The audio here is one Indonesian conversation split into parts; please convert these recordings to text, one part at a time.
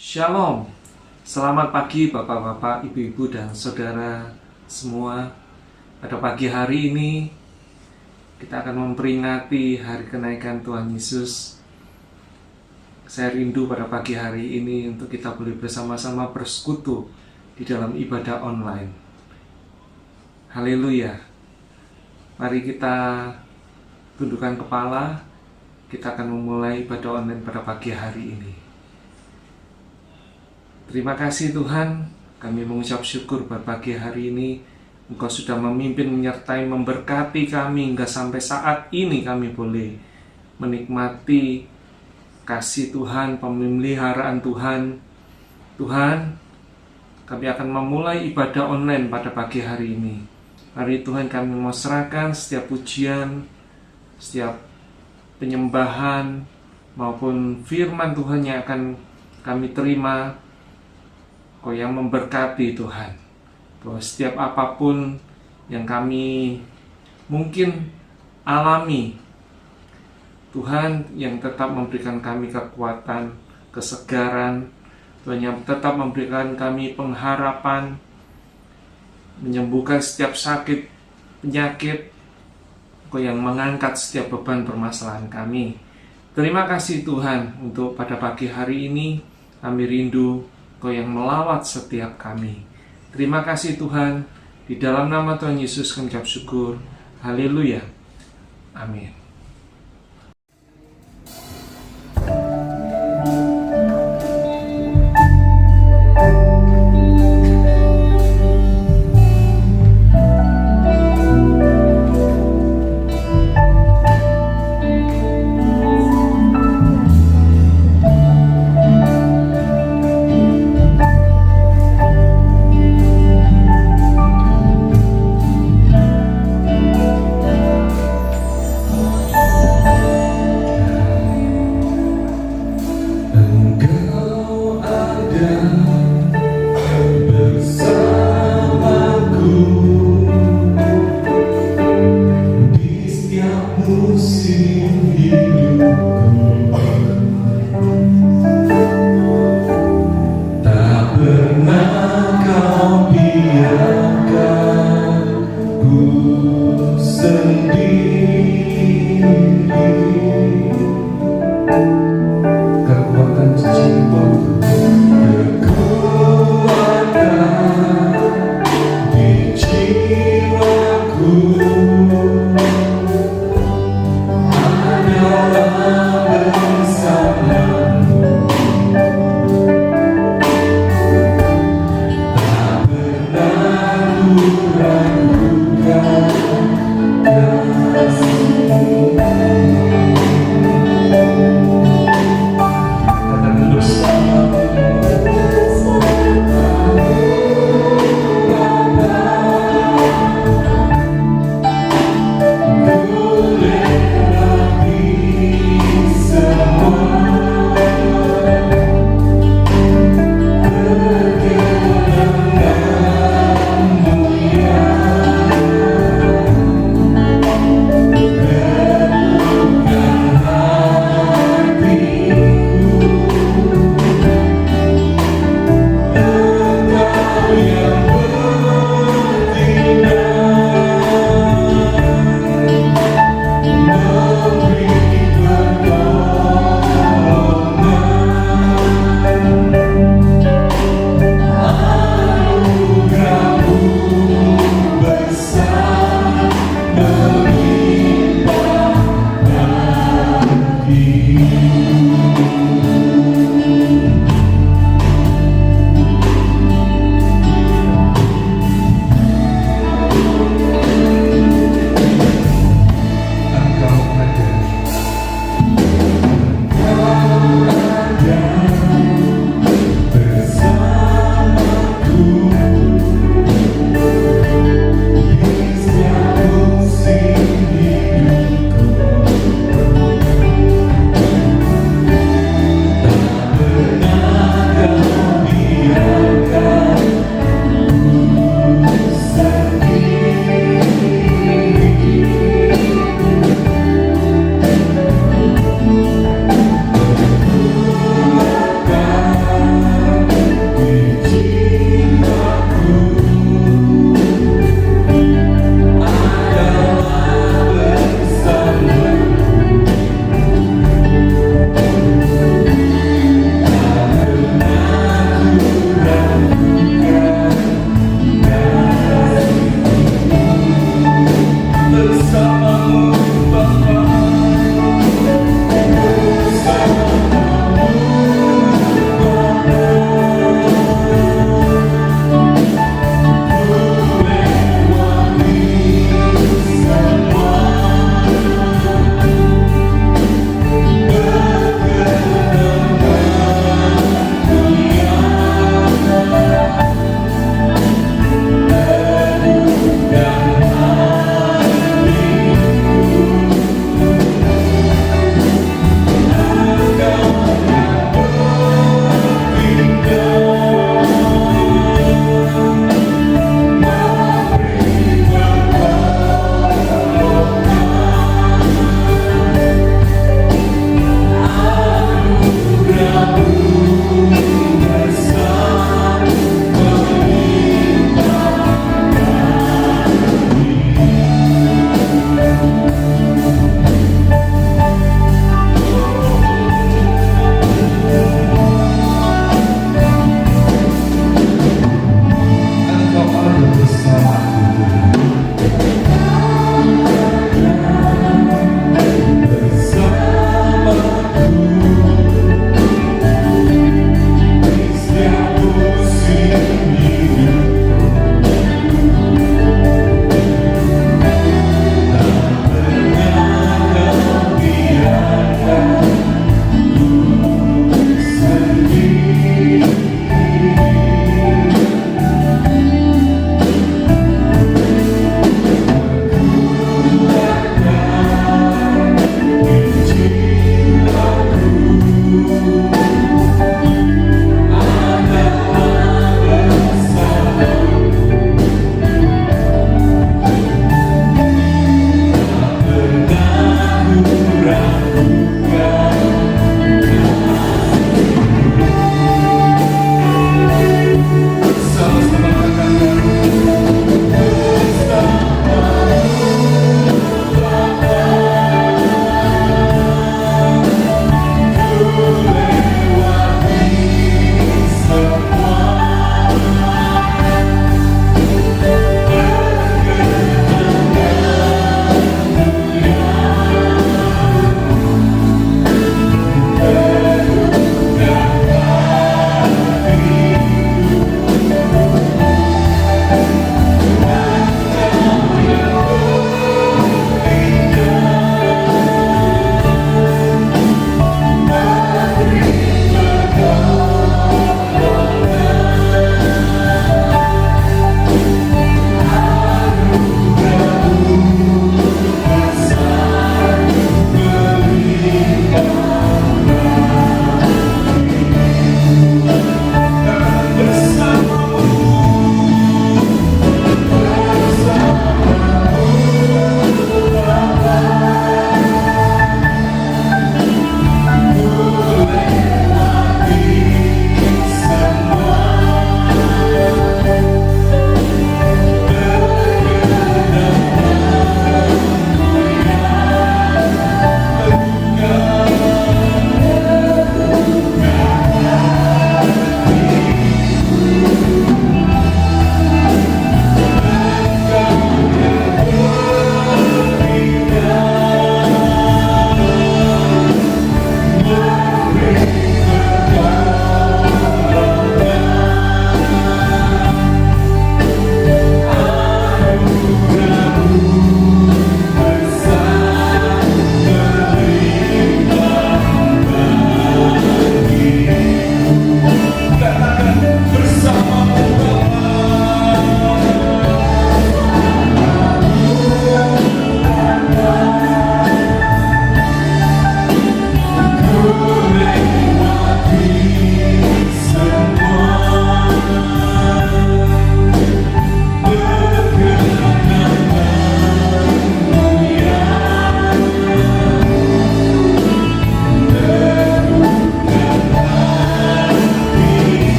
Shalom, selamat pagi bapak-bapak, ibu-ibu, dan saudara semua. Pada pagi hari ini kita akan memperingati hari kenaikan Tuhan Yesus. Saya rindu pada pagi hari ini untuk kita boleh bersama-sama bersekutu di dalam ibadah online. Haleluya. Mari kita tundukkan kepala. Kita akan memulai ibadah online pada pagi hari ini. Terima kasih Tuhan, kami mengucap syukur pada pagi hari ini Engkau sudah memimpin, menyertai, memberkati kami hingga sampai saat ini kami boleh menikmati kasih Tuhan, pemeliharaan Tuhan. Tuhan, kami akan memulai ibadah online pada pagi hari ini. Mari Tuhan, kami mau serahkan setiap pujian, setiap penyembahan maupun firman Tuhan yang akan kami terima. Kau yang memberkati Tuhan, bahwa setiap apapun yang kami mungkin alami, Tuhan yang tetap memberikan kami kekuatan, kesegaran, Tuhan yang tetap memberikan kami pengharapan, menyembuhkan setiap sakit, penyakit, Kau yang mengangkat setiap beban permasalahan kami. Terima kasih Tuhan untuk pada pagi hari ini kami rindu Kau yang melawat setiap kami. Terima kasih Tuhan. Di dalam nama Tuhan Yesus kami ucap syukur. Haleluya. Amin. Adalah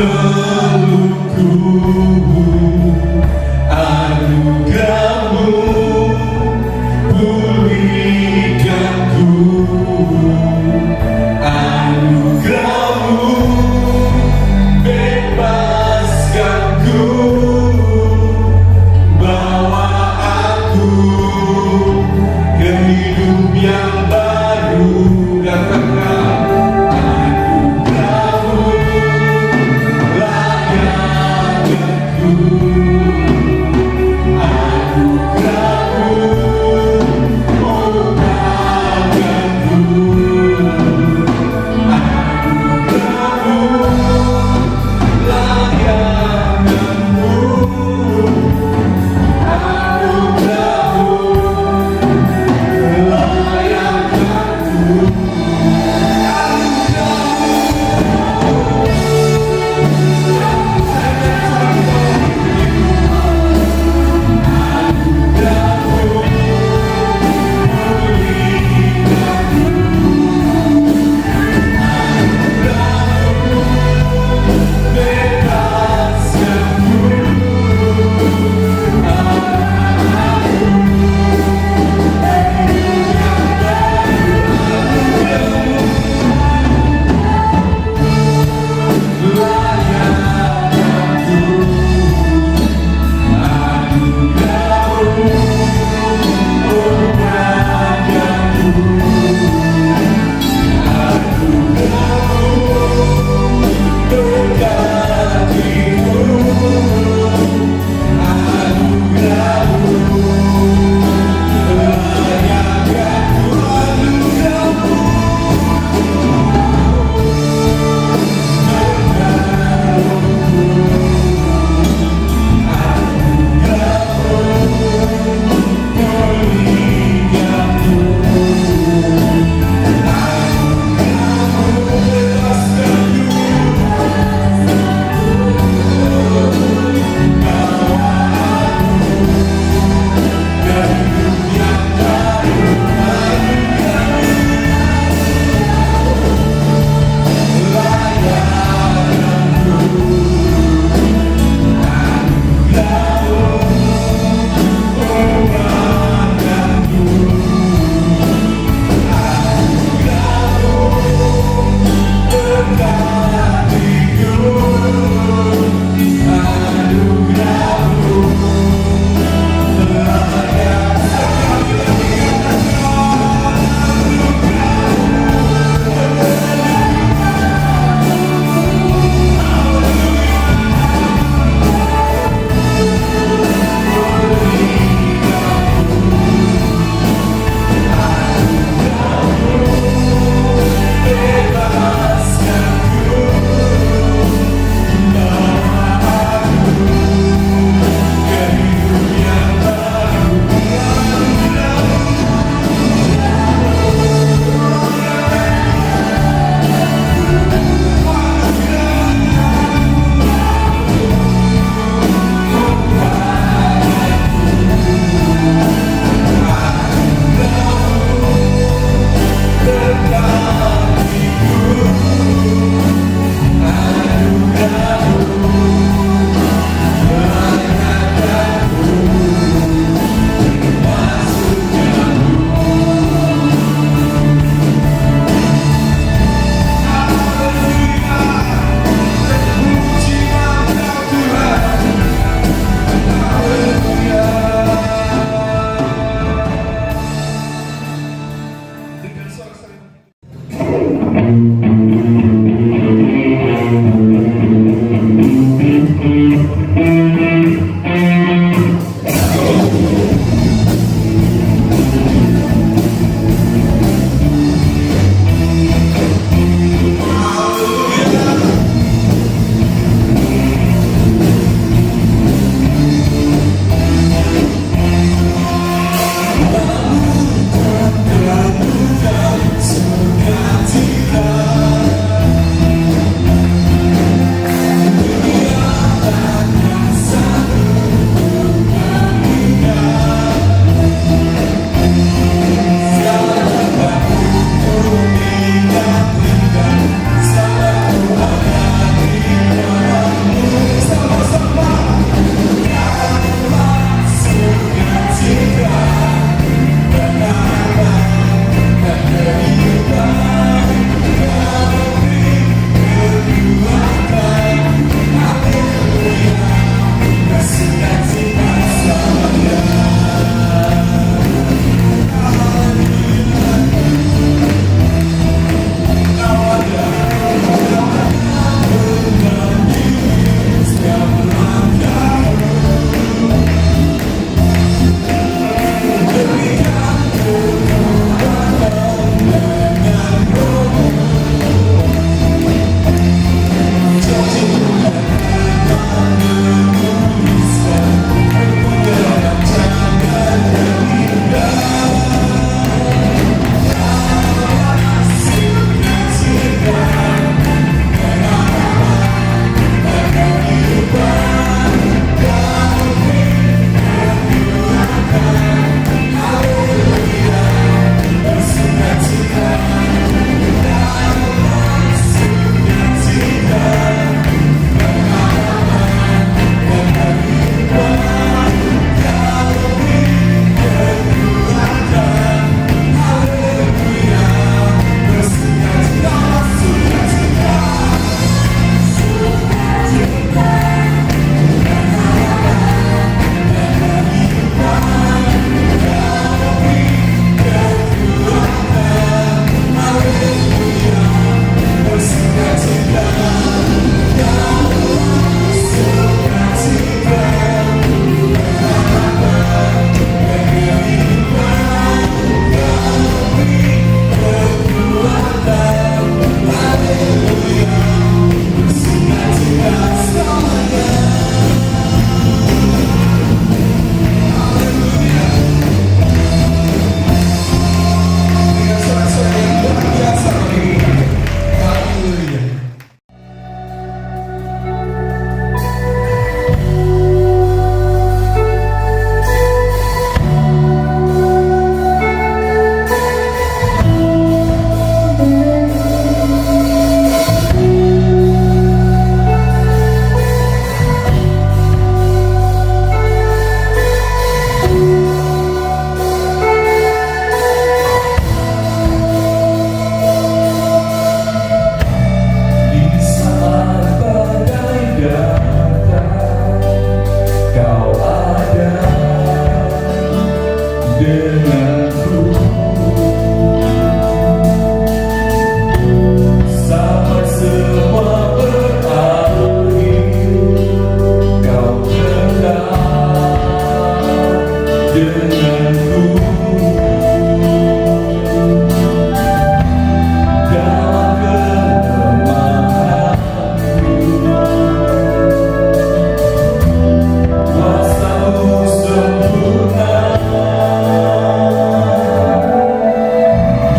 Pelukku, anugerahmu pulihkanku, anugerahmu bebaskanku, bawa aku ke hidup yang baru. Datanglah anugerahmu, semua berakhir, Kau tetap denganku dalam kelemahanku. Kuasa-Mu sempurna,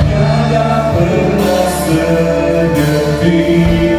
tiada pernah sedetik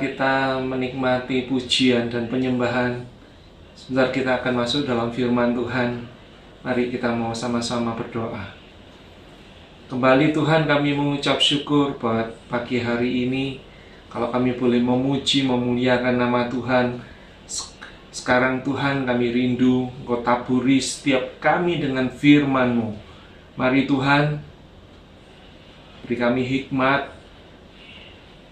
setelah kita menikmati pujian dan penyembahan, sebentar kita akan masuk dalam firman Tuhan. Mari kita mau sama-sama berdoa. Kembali Tuhan, kami mengucap syukur buat pagi hari ini. Kalau kami boleh memuji, memuliakan nama Tuhan. Sekarang Tuhan, kami rindu Engkau taburi setiap kami dengan firman-Mu. Mari Tuhan, beri kami hikmat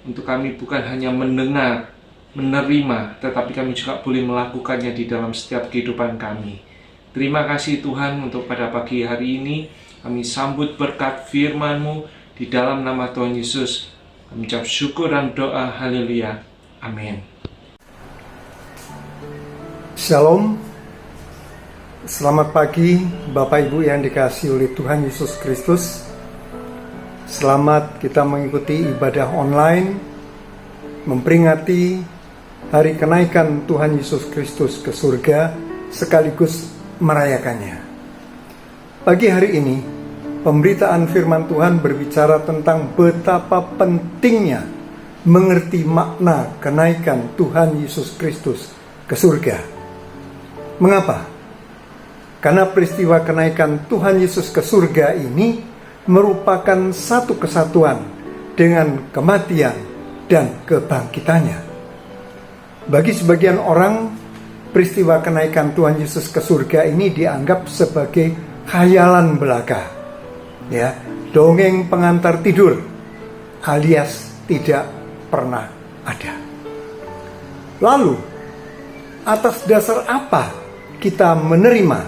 untuk kami bukan hanya mendengar, menerima, tetapi kami juga boleh melakukannya di dalam setiap kehidupan kami. Terima kasih Tuhan untuk pada pagi hari ini. Kami sambut berkat firman-Mu di dalam nama Tuhan Yesus. Kami ucap syukur dan doa. Haleluya. Amin. Shalom. Selamat pagi Bapak Ibu yang dikasihi oleh Tuhan Yesus Kristus. Selamat kita mengikuti ibadah online, memperingati hari kenaikan Tuhan Yesus Kristus ke surga, sekaligus merayakannya. Pagi hari ini, pemberitaan firman Tuhan berbicara tentang betapa pentingnya mengerti makna kenaikan Tuhan Yesus Kristus ke surga. Mengapa? Karena peristiwa kenaikan Tuhan Yesus ke surga ini merupakan satu kesatuan dengan kematian dan kebangkitannya. Bagi sebagian orang, peristiwa kenaikan Tuhan Yesus ke surga ini dianggap sebagai khayalan belaka, ya, dongeng pengantar tidur, alias tidak pernah ada. Lalu, atas dasar apa kita menerima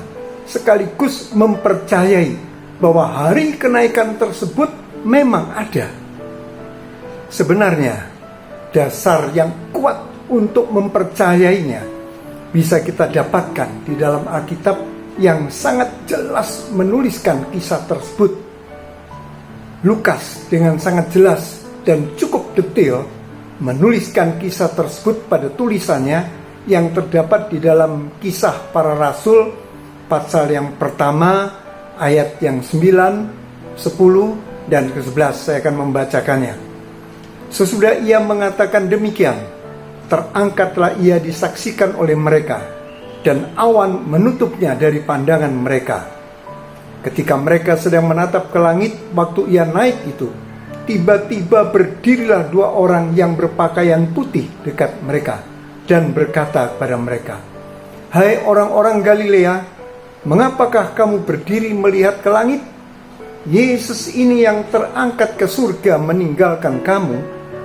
sekaligus mempercayai bahwa hari kenaikan tersebut memang ada? Sebenarnya, dasar yang kuat untuk mempercayainya bisa kita dapatkan di dalam Alkitab yang sangat jelas menuliskan kisah tersebut. Lukas dengan sangat jelas dan cukup detail menuliskan kisah tersebut pada tulisannya yang terdapat di dalam Kisah Para Rasul pasal yang pertama, ayat yang 9, 10, dan ke-11. Saya akan membacakannya. Sesudah ia mengatakan demikian, terangkatlah ia disaksikan oleh mereka, dan awan menutupnya dari pandangan mereka. Ketika mereka sedang menatap ke langit, waktu ia naik itu, tiba-tiba berdirilah dua orang yang berpakaian putih dekat mereka, dan berkata kepada mereka, "Hai orang-orang Galilea, mengapakah kamu berdiri melihat ke langit? Yesus ini yang terangkat ke surga meninggalkan kamu,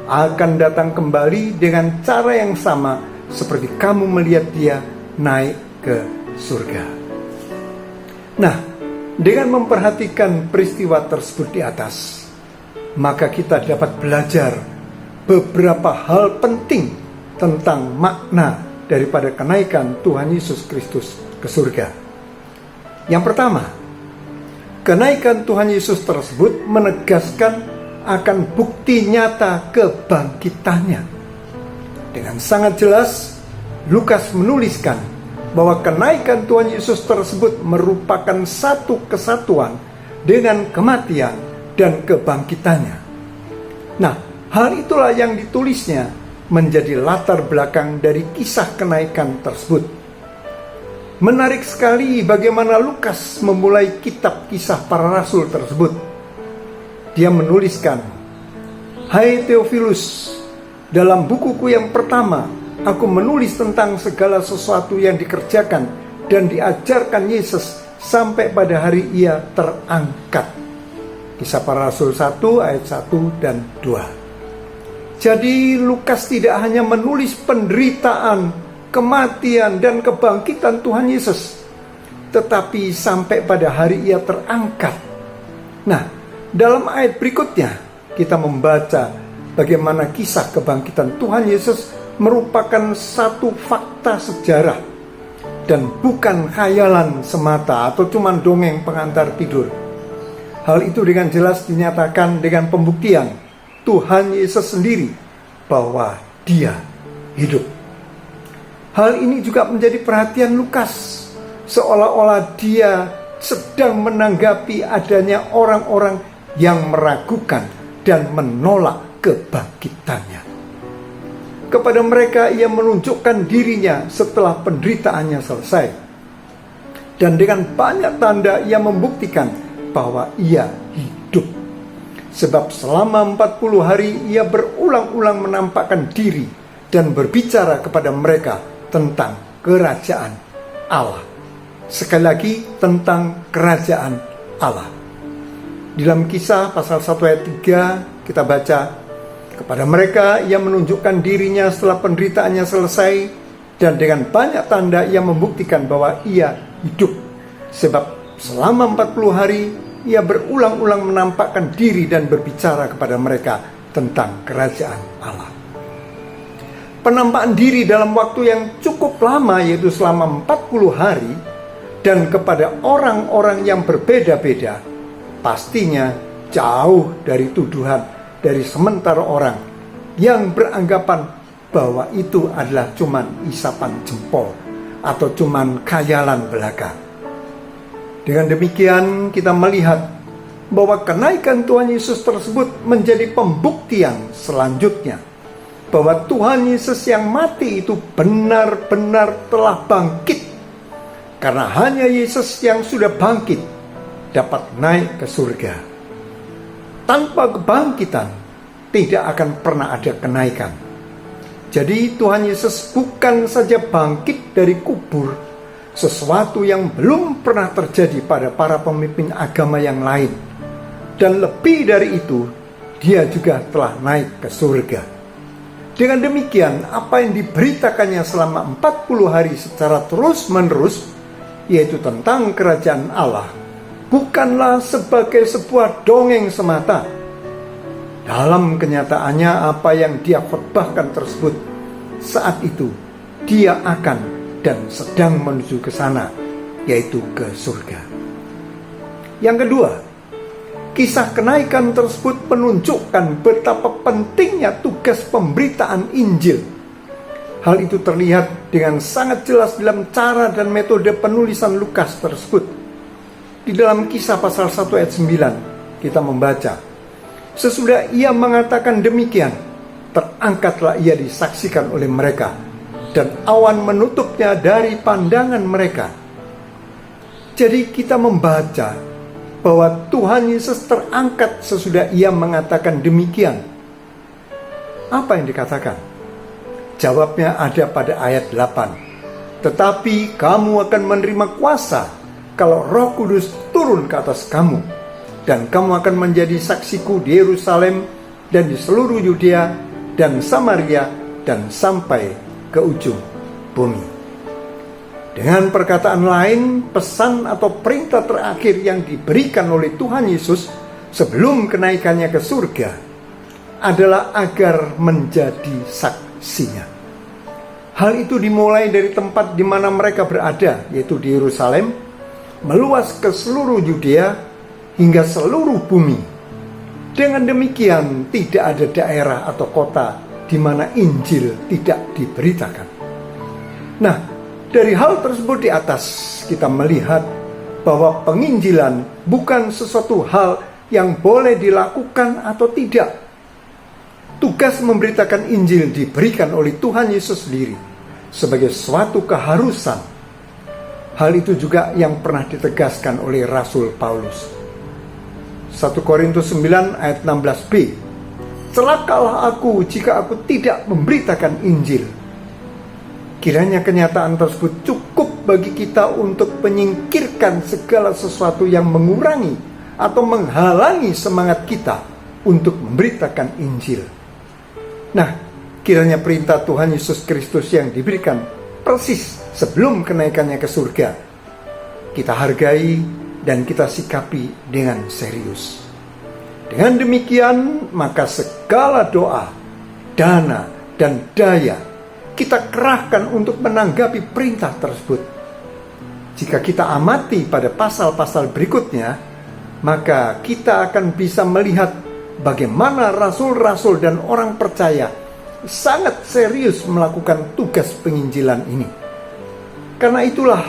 akan datang kembali dengan cara yang sama seperti kamu melihat dia naik ke surga." Nah, dengan memperhatikan peristiwa tersebut di atas, maka kita dapat belajar beberapa hal penting tentang makna daripada kenaikan Tuhan Yesus Kristus ke surga. Yang pertama, kenaikan Tuhan Yesus tersebut menegaskan akan bukti nyata kebangkitannya. Dengan sangat jelas, Lukas menuliskan bahwa kenaikan Tuhan Yesus tersebut merupakan satu kesatuan dengan kematian dan kebangkitannya. Nah, hal itulah yang ditulisnya menjadi latar belakang dari kisah kenaikan tersebut. Menarik sekali bagaimana Lukas memulai kitab Kisah Para Rasul tersebut. Dia menuliskan, "Hai Theophilus, dalam bukuku yang pertama, aku menulis tentang segala sesuatu yang dikerjakan dan diajarkan Yesus sampai pada hari ia terangkat." Kisah Para Rasul 1 ayat 1 dan 2. Jadi Lukas tidak hanya menulis penderitaan, kematian dan kebangkitan Tuhan Yesus, tetapi sampai pada hari ia terangkat. Nah, dalam ayat berikutnya kita membaca bagaimana kisah kebangkitan Tuhan Yesus merupakan satu fakta sejarah dan bukan khayalan semata atau cuma dongeng pengantar tidur. Hal itu dengan jelas dinyatakan dengan pembuktian Tuhan Yesus sendiri bahwa dia hidup. Hal ini juga menjadi perhatian Lukas, seolah-olah dia sedang menanggapi adanya orang-orang yang meragukan dan menolak kebangkitannya. Kepada mereka ia menunjukkan dirinya setelah penderitaannya selesai. Dan dengan banyak tanda ia membuktikan bahwa ia hidup. Sebab selama 40 hari ia berulang-ulang menampakkan diri dan berbicara kepada mereka tentang kerajaan Allah. Sekali lagi, tentang kerajaan Allah. Di dalam Kisah pasal 1 ayat 3 kita baca, kepada mereka ia menunjukkan dirinya setelah penderitaannya selesai, dan dengan banyak tanda ia membuktikan bahwa ia hidup. Sebab selama 40 hari ia berulang-ulang menampakkan diri dan berbicara kepada mereka tentang kerajaan Allah. Penampakan diri dalam waktu yang cukup lama, yaitu selama 40 hari, dan kepada orang-orang yang berbeda-beda, pastinya jauh dari tuduhan dari sementara orang yang beranggapan bahwa itu adalah cuman isapan jempol atau cuman khayalan belaka. Dengan demikian kita melihat bahwa kenaikan Tuhan Yesus tersebut menjadi pembuktian selanjutnya bahwa Tuhan Yesus yang mati itu benar-benar telah bangkit, karena hanya Yesus yang sudah bangkit dapat naik ke surga. Tanpa kebangkitan tidak akan pernah ada kenaikan. Jadi Tuhan Yesus bukan saja bangkit dari kubur, sesuatu yang belum pernah terjadi pada para pemimpin agama yang lain. Dan lebih dari itu, dia juga telah naik ke surga. Dengan demikian, apa yang diberitakannya selama 40 hari secara terus-menerus, yaitu tentang kerajaan Allah, bukanlah sebagai sebuah dongeng semata. Dalam kenyataannya, apa yang dia khotbahkan tersebut saat itu, dia akan dan sedang menuju ke sana, yaitu ke surga. Yang kedua, kisah kenaikan tersebut menunjukkan betapa pentingnya tugas pemberitaan Injil. Hal itu terlihat dengan sangat jelas dalam cara dan metode penulisan Lukas tersebut. Di dalam Kisah pasal 1 ayat 9 kita membaca, sesudah ia mengatakan demikian, terangkatlah ia disaksikan oleh mereka, dan awan menutupnya dari pandangan mereka. Jadi kita membaca bahwa Tuhan Yesus terangkat sesudah ia mengatakan demikian. Apa yang dikatakan? Jawabnya ada pada ayat 8. Tetapi kamu akan menerima kuasa kalau Roh Kudus turun ke atas kamu, dan kamu akan menjadi saksiku di Yerusalem dan di seluruh Yudea dan Samaria dan sampai ke ujung bumi. Dengan perkataan lain, pesan atau perintah terakhir yang diberikan oleh Tuhan Yesus sebelum kenaikannya ke surga adalah agar menjadi saksinya. Hal itu dimulai dari tempat di mana mereka berada, yaitu di Yerusalem, meluas ke seluruh Yudea hingga seluruh bumi. Dengan demikian, tidak ada daerah atau kota di mana Injil tidak diberitakan. Nah, dari hal tersebut di atas, kita melihat bahwa penginjilan bukan sesuatu hal yang boleh dilakukan atau tidak. Tugas memberitakan Injil diberikan oleh Tuhan Yesus sendiri sebagai suatu keharusan. Hal itu juga yang pernah ditegaskan oleh Rasul Paulus. 1 Korintus 9 ayat 16b. Celakalah aku jika aku tidak memberitakan Injil. Kiranya kenyataan tersebut cukup bagi kita untuk menyingkirkan segala sesuatu yang mengurangi atau menghalangi semangat kita untuk memberitakan Injil. Nah, kiranya perintah Tuhan Yesus Kristus yang diberikan persis sebelum kenaikannya ke surga kita hargai dan kita sikapi dengan serius. Dengan demikian, maka segala doa, dana, dan daya kita kerahkan untuk menanggapi perintah tersebut. Jika kita amati pada pasal-pasal berikutnya, maka kita akan bisa melihat bagaimana rasul-rasul dan orang percaya sangat serius melakukan tugas penginjilan ini. Karena itulah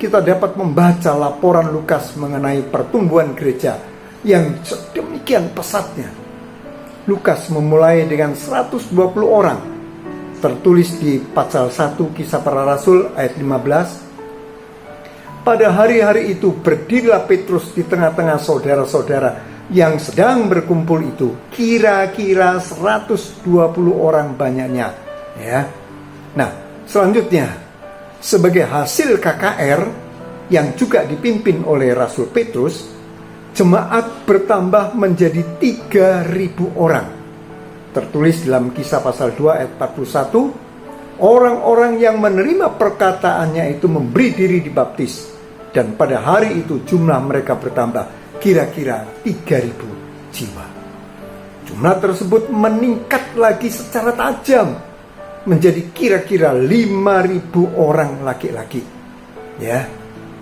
kita dapat membaca laporan Lukas mengenai pertumbuhan gereja yang sedemikian pesatnya. Lukas memulai dengan 120 orang, Tertulis di pasal 1 Kisah Para Rasul ayat 15. Pada hari-hari itu berdirilah Petrus di tengah-tengah saudara-saudara yang sedang berkumpul itu, kira-kira 120 orang banyaknya, ya. Nah, selanjutnya sebagai hasil KKR yang juga dipimpin oleh Rasul Petrus, jemaat bertambah menjadi 3.000 orang. Tertulis dalam Kisah pasal 2 ayat 41, orang-orang yang menerima perkataannya itu memberi diri dibaptis, dan pada hari itu jumlah mereka bertambah kira-kira 3.000 jiwa. Jumlah tersebut meningkat lagi secara tajam menjadi kira-kira 5.000 orang laki-laki, ya.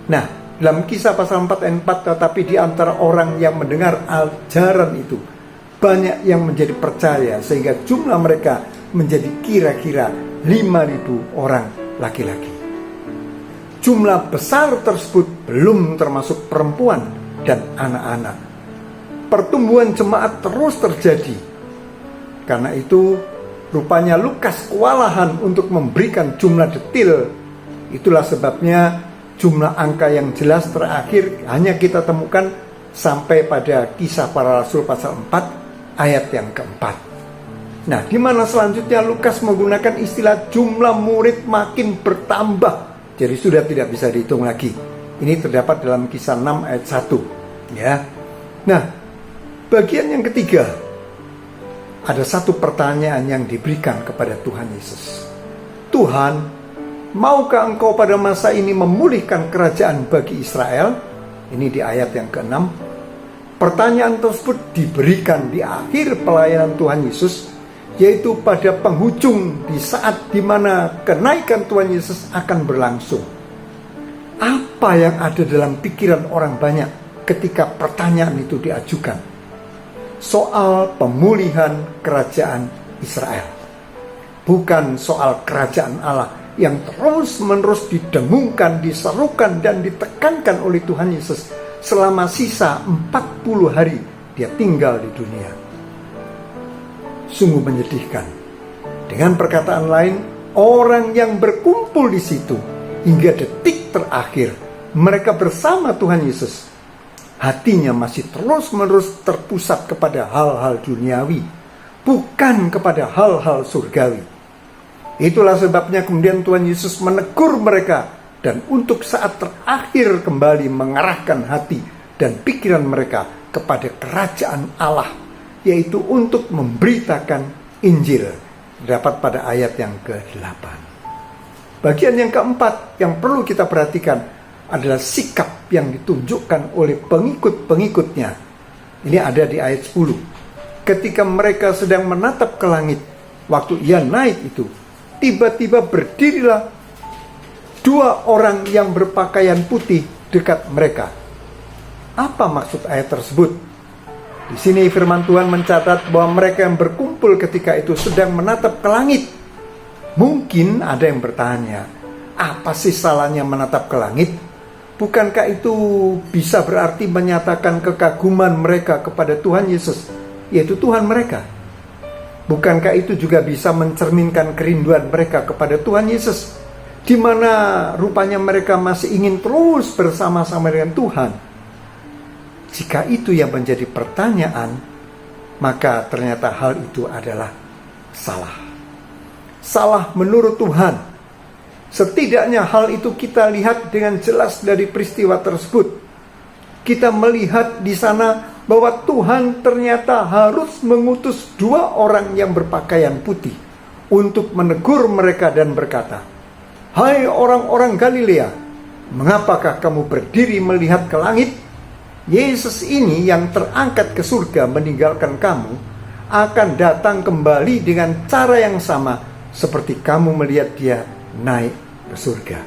Nah, dalam Kisah pasal 4 ayat 4, tetapi di antara orang yang mendengar ajaran itu banyak yang menjadi percaya, sehingga jumlah mereka menjadi kira-kira 5.000 orang laki-laki. Jumlah besar tersebut belum termasuk perempuan dan anak-anak. Pertumbuhan jemaat terus terjadi. Karena itu, rupanya Lukas kewalahan untuk memberikan jumlah detail. Itulah sebabnya jumlah angka yang jelas terakhir hanya kita temukan sampai pada Kisah Para Rasul pasal 4 ayat yang keempat. Nah, di mana selanjutnya Lukas menggunakan istilah jumlah murid makin bertambah. Jadi sudah tidak bisa dihitung lagi. Ini terdapat dalam Kisah 6 ayat 1, ya. Nah, bagian yang ketiga, ada satu pertanyaan yang diberikan kepada Tuhan Yesus. Tuhan, maukah engkau pada masa ini memulihkan kerajaan bagi Israel? Ini di ayat yang ke-6. Pertanyaan tersebut diberikan di akhir pelayanan Tuhan Yesus, yaitu pada penghujung di saat dimana kenaikan Tuhan Yesus akan berlangsung. Apa yang ada dalam pikiran orang banyak ketika pertanyaan itu diajukan? Soal pemulihan kerajaan Israel, bukan soal kerajaan Allah yang terus-menerus didengungkan, diserukan, dan ditekankan oleh Tuhan Yesus selama sisa 40 hari dia tinggal di dunia. Sungguh menyedihkan. Dengan perkataan lain, orang yang berkumpul di situ hingga detik terakhir mereka bersama Tuhan Yesus, hatinya masih terus-menerus terpusat kepada hal-hal duniawi, bukan kepada hal-hal surgawi. Itulah sebabnya kemudian Tuhan Yesus menegur mereka dan untuk saat terakhir kembali mengarahkan hati dan pikiran mereka kepada kerajaan Allah, yaitu untuk memberitakan Injil. Dapat pada ayat yang ke-8. Bagian yang keempat yang perlu kita perhatikan adalah sikap yang ditunjukkan oleh pengikut-pengikutnya. Ini ada di ayat 10. Ketika mereka sedang menatap ke langit, waktu ia naik itu, tiba-tiba berdirilah 2 orang yang berpakaian putih dekat mereka. Apa maksud ayat tersebut? Di sini firman Tuhan mencatat bahwa mereka yang berkumpul ketika itu sedang menatap ke langit. Mungkin ada yang bertanya, apa sih salahnya menatap ke langit? Bukankah itu bisa berarti menyatakan kekaguman mereka kepada Tuhan Yesus, yaitu Tuhan mereka? Bukankah itu juga bisa mencerminkan kerinduan mereka kepada Tuhan Yesus, di mana rupanya mereka masih ingin terus bersama-sama dengan Tuhan? Jika itu yang menjadi pertanyaan, maka ternyata hal itu adalah salah. Salah menurut Tuhan. Setidaknya hal itu kita lihat dengan jelas dari peristiwa tersebut. Kita melihat di sana bahwa Tuhan ternyata harus mengutus 2 orang yang berpakaian putih untuk menegur mereka dan berkata, "Hai orang-orang Galilea, mengapakah kamu berdiri melihat ke langit? Yesus ini yang terangkat ke surga meninggalkan kamu akan datang kembali dengan cara yang sama seperti kamu melihat dia naik ke surga."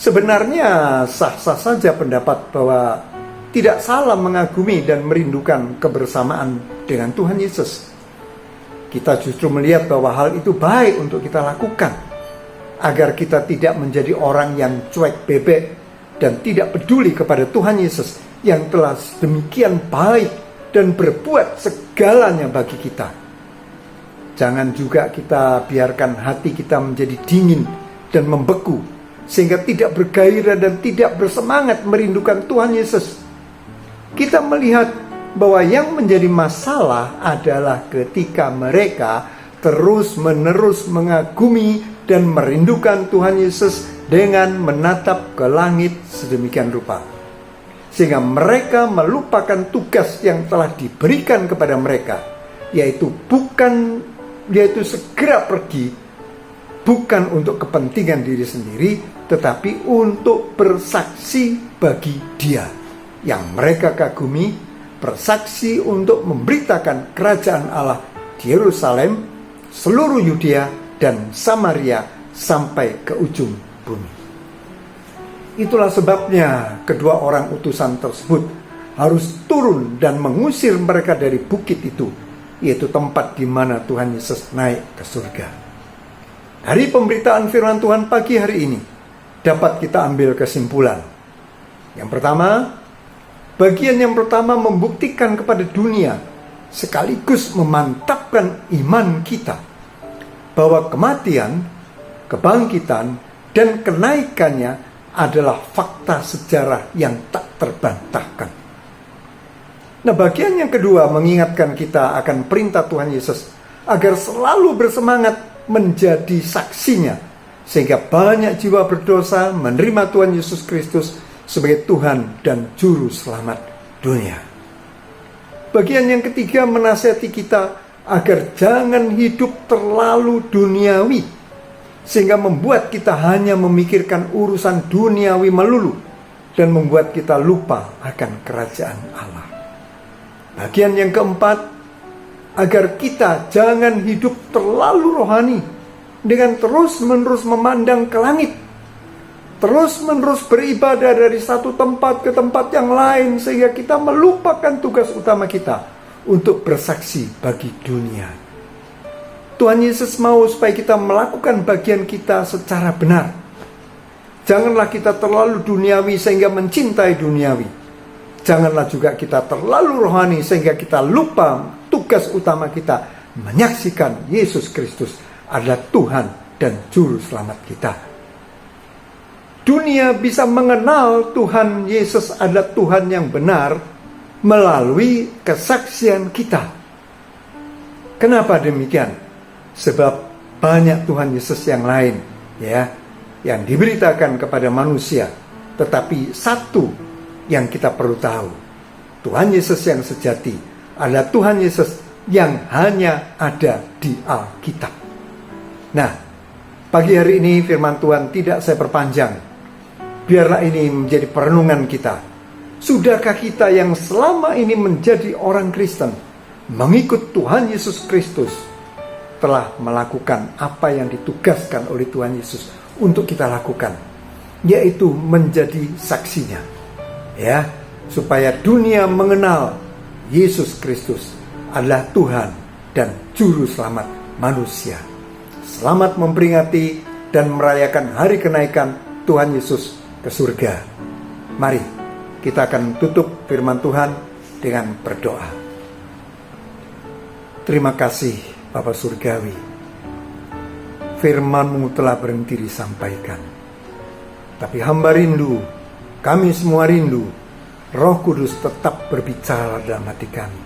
Sebenarnya sah-sah saja pendapat bahwa tidak salah mengagumi dan merindukan kebersamaan dengan Tuhan Yesus. Kita justru melihat bahwa hal itu baik untuk kita lakukan, agar kita tidak menjadi orang yang cuek bebek dan tidak peduli kepada Tuhan Yesus yang telah demikian baik dan berbuat segalanya bagi kita. Jangan juga kita biarkan hati kita menjadi dingin dan membeku, sehingga tidak bergairah dan tidak bersemangat merindukan Tuhan Yesus. Kita melihat bahwa yang menjadi masalah adalah ketika mereka terus-menerus mengagumi dan merindukan Tuhan Yesus dengan menatap ke langit sedemikian rupa, sehingga mereka melupakan tugas yang telah diberikan kepada mereka, yaitu segera pergi, bukan untuk kepentingan diri sendiri, tetapi untuk bersaksi bagi Dia yang mereka kagumi, bersaksi untuk memberitakan kerajaan Allah di Yerusalem, seluruh Yudea dan Samaria sampai ke ujung bumi. Itulah sebabnya kedua orang utusan tersebut harus turun dan mengusir mereka dari bukit itu, yaitu tempat di mana Tuhan Yesus naik ke surga. Dari pemberitaan firman Tuhan pagi hari ini dapat kita ambil kesimpulan. Yang pertama, bagian yang pertama membuktikan kepada dunia sekaligus memantapkan iman kita bahwa kematian, kebangkitan, dan kenaikannya adalah fakta sejarah yang tak terbantahkan. Nah, bagian yang kedua mengingatkan kita akan perintah Tuhan Yesus agar selalu bersemangat menjadi saksinya, sehingga banyak jiwa berdosa menerima Tuhan Yesus Kristus sebagai Tuhan dan Juru Selamat dunia. Bagian yang ketiga menasihati kita agar jangan hidup terlalu duniawi, sehingga membuat kita hanya memikirkan urusan duniawi melulu dan membuat kita lupa akan kerajaan Allah. Bagian yang keempat, agar kita jangan hidup terlalu rohani dengan terus-menerus memandang ke langit, terus-menerus beribadah dari satu tempat ke tempat yang lain, sehingga kita melupakan tugas utama kita untuk bersaksi bagi dunia. Tuhan Yesus mau supaya kita melakukan bagian kita secara benar. Janganlah kita terlalu duniawi sehingga mencintai duniawi. Janganlah juga kita terlalu rohani sehingga kita lupa tugas utama kita menyaksikan Yesus Kristus adalah Tuhan dan Juru Selamat kita. Dunia bisa mengenal Tuhan Yesus adalah Tuhan yang benar melalui kesaksian kita. Kenapa demikian? Sebab banyak Tuhan Yesus yang lain, yang diberitakan kepada manusia. Tetapi satu yang kita perlu tahu, Tuhan Yesus yang sejati adalah Tuhan Yesus yang hanya ada di Alkitab. Nah, pagi hari ini firman Tuhan tidak saya perpanjang. Biarlah ini menjadi perenungan kita. Sudahkah kita yang selama ini menjadi orang Kristen, mengikut Tuhan Yesus Kristus, telah melakukan apa yang ditugaskan oleh Tuhan Yesus untuk kita lakukan, yaitu menjadi saksinya, supaya dunia mengenal Yesus Kristus adalah Tuhan dan Juru Selamat manusia. Selamat memperingati dan merayakan hari kenaikan Tuhan Yesus ke surga. Mari kita akan tutup firman Tuhan dengan berdoa. Terima kasih Bapa Surgawi, firman-Mu telah berhenti disampaikan, tapi hamba rindu, kami semua rindu, Roh Kudus tetap berbicara dalam hati kami,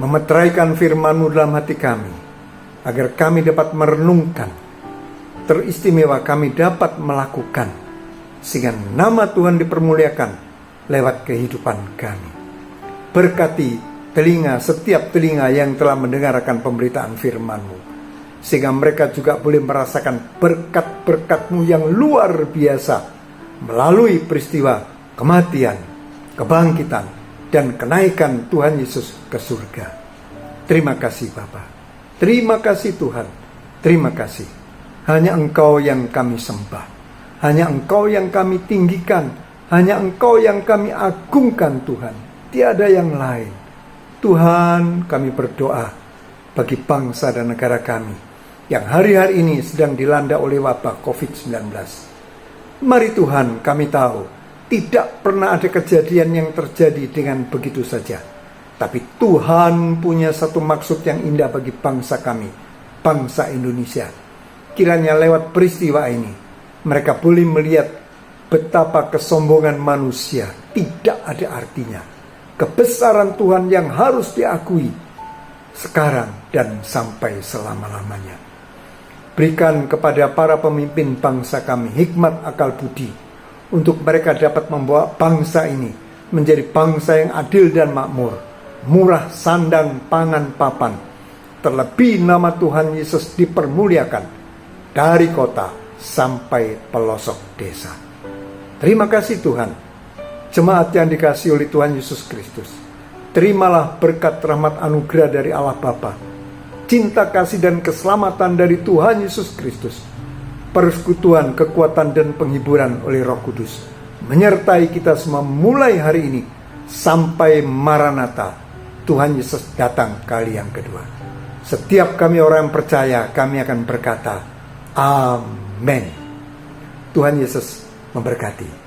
memeteraikan firman-Mu dalam hati kami, agar kami dapat merenungkan, teristimewa kami dapat melakukan, sehingga nama Tuhan dipermuliakan lewat kehidupan kami. Berkati setiap telinga yang telah mendengarkan pemberitaan firman-Mu, sehingga mereka juga boleh merasakan berkat-berkat-Mu yang luar biasa melalui peristiwa kematian, kebangkitan, dan kenaikan Tuhan Yesus ke surga. Terima kasih Bapa. Terima kasih Tuhan. Terima kasih. Hanya Engkau yang kami sembah. Hanya Engkau yang kami tinggikan. Hanya Engkau yang kami agungkan Tuhan. Tiada yang lain. Tuhan, kami berdoa bagi bangsa dan negara kami yang hari-hari ini sedang dilanda oleh wabah COVID-19. Mari Tuhan, kami tahu tidak pernah ada kejadian yang terjadi dengan begitu saja. Tapi Tuhan punya satu maksud yang indah bagi bangsa kami, bangsa Indonesia. Kiranya lewat peristiwa ini, mereka boleh melihat betapa kesombongan manusia tidak ada artinya. Kebesaran Tuhan yang harus diakui sekarang dan sampai selama-lamanya. Berikan kepada para pemimpin bangsa kami hikmat akal budi, untuk mereka dapat membawa bangsa ini menjadi bangsa yang adil dan makmur, murah sandang pangan papan. Terlebih nama Tuhan Yesus dipermuliakan dari kota sampai pelosok desa. Terima kasih Tuhan. Jemaat yang dikasihi oleh Tuhan Yesus Kristus, terimalah berkat rahmat anugerah dari Allah Bapa, cinta kasih dan keselamatan dari Tuhan Yesus Kristus, persekutuan, kekuatan dan penghiburan oleh Roh Kudus menyertai kita semua mulai hari ini sampai Maranatha, Tuhan Yesus datang kali yang kedua. Setiap kami orang yang percaya, kami akan berkata amin. Tuhan Yesus memberkati.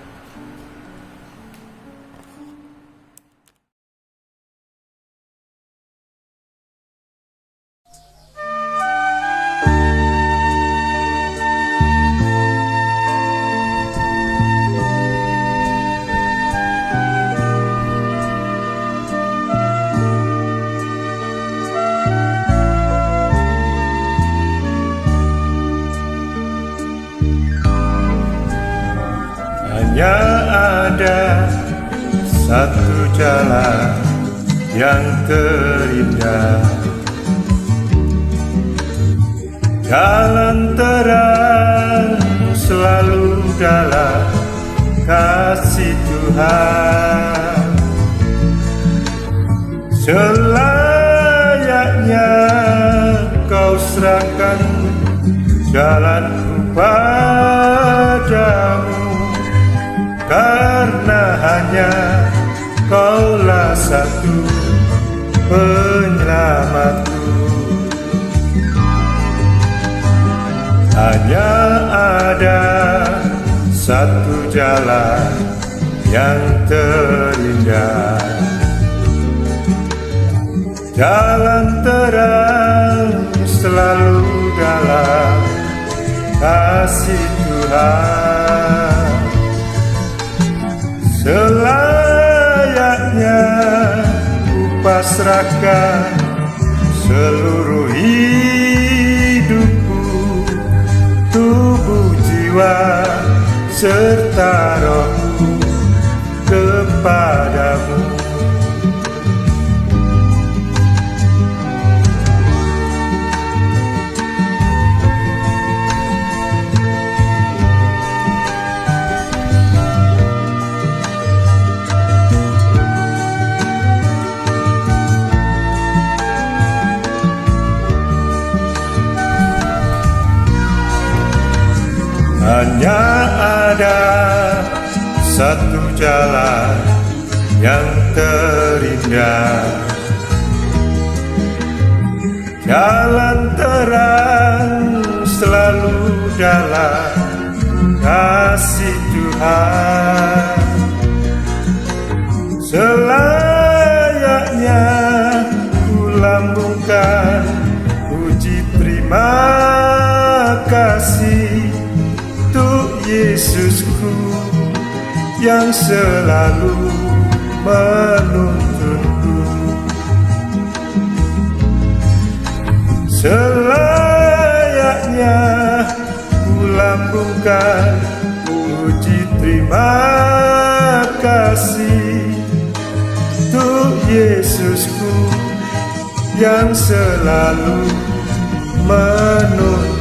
Hanya ada satu jalan yang terindah, jalan terang selalu dalam kasih Tuhan. Selayaknya kau serahkan jalanmu padamu, karena hanya Kaulah satu penyelamatku. Hanya ada satu jalan yang terindah, jalan terang selalu dalam kasih Tuhan. Selayaknya ku pasrahkan seluruh hidupku, tubuh, jiwa, serta rohku kepadamu. Hanya ada satu jalan yang terindah, jalan terang selalu dalam kasih Tuhan. Selayaknya ku lambungkan puji terima kasih untuk Yesusku yang selalu menuntunku. Selayaknya ku lambungkan puji terima kasih untuk Yesusku yang selalu menuntunku.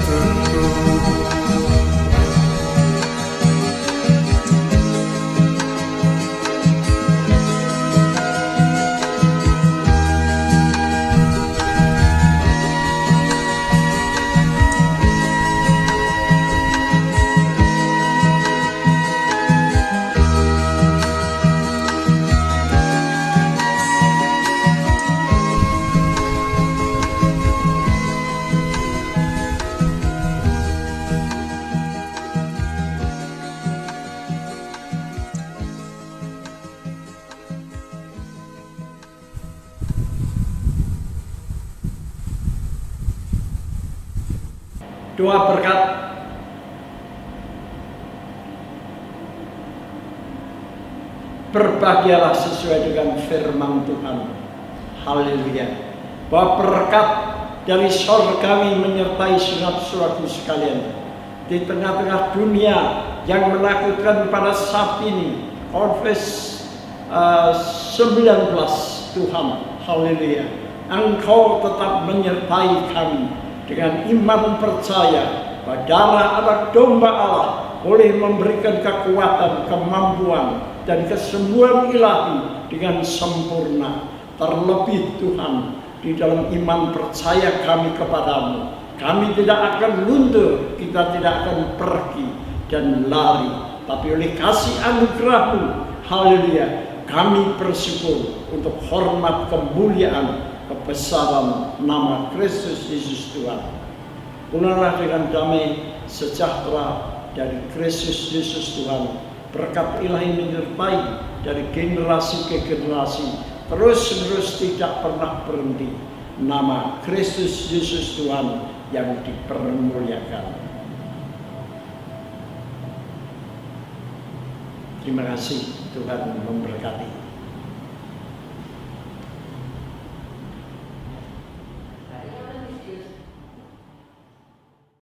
Doa berkat. Berbahagialah sesuai dengan firman Tuhan. Haleluya. Bahwa berkat dari surgawi menyertai saudara-saudaraku sekalian. Di tengah-tengah dunia yang menakutkan pada saat ini, COVID-19 Tuhan, haleluya. Engkau tetap menyertai kami dengan iman percaya bahwa darah anak domba Allah boleh memberikan kekuatan, kemampuan, dan kesembuhan ilahi dengan sempurna. Terlebih Tuhan, di dalam iman percaya kami kepadamu, kami tidak akan luntur, kita tidak akan pergi dan lari, tapi oleh kasih anugerah-Mu, haleluya, kami bersyukur untuk hormat kemuliaan kebesaran nama Kristus Yesus Tuhan. Pulanglah dengan damai sejahtera dari Kristus Yesus Tuhan. Berkat ilahi menyertai dari generasi ke generasi, terus-menerus tidak pernah berhenti. Nama Kristus Yesus Tuhan yang dipermuliakan. Terima kasih, Tuhan memberkati.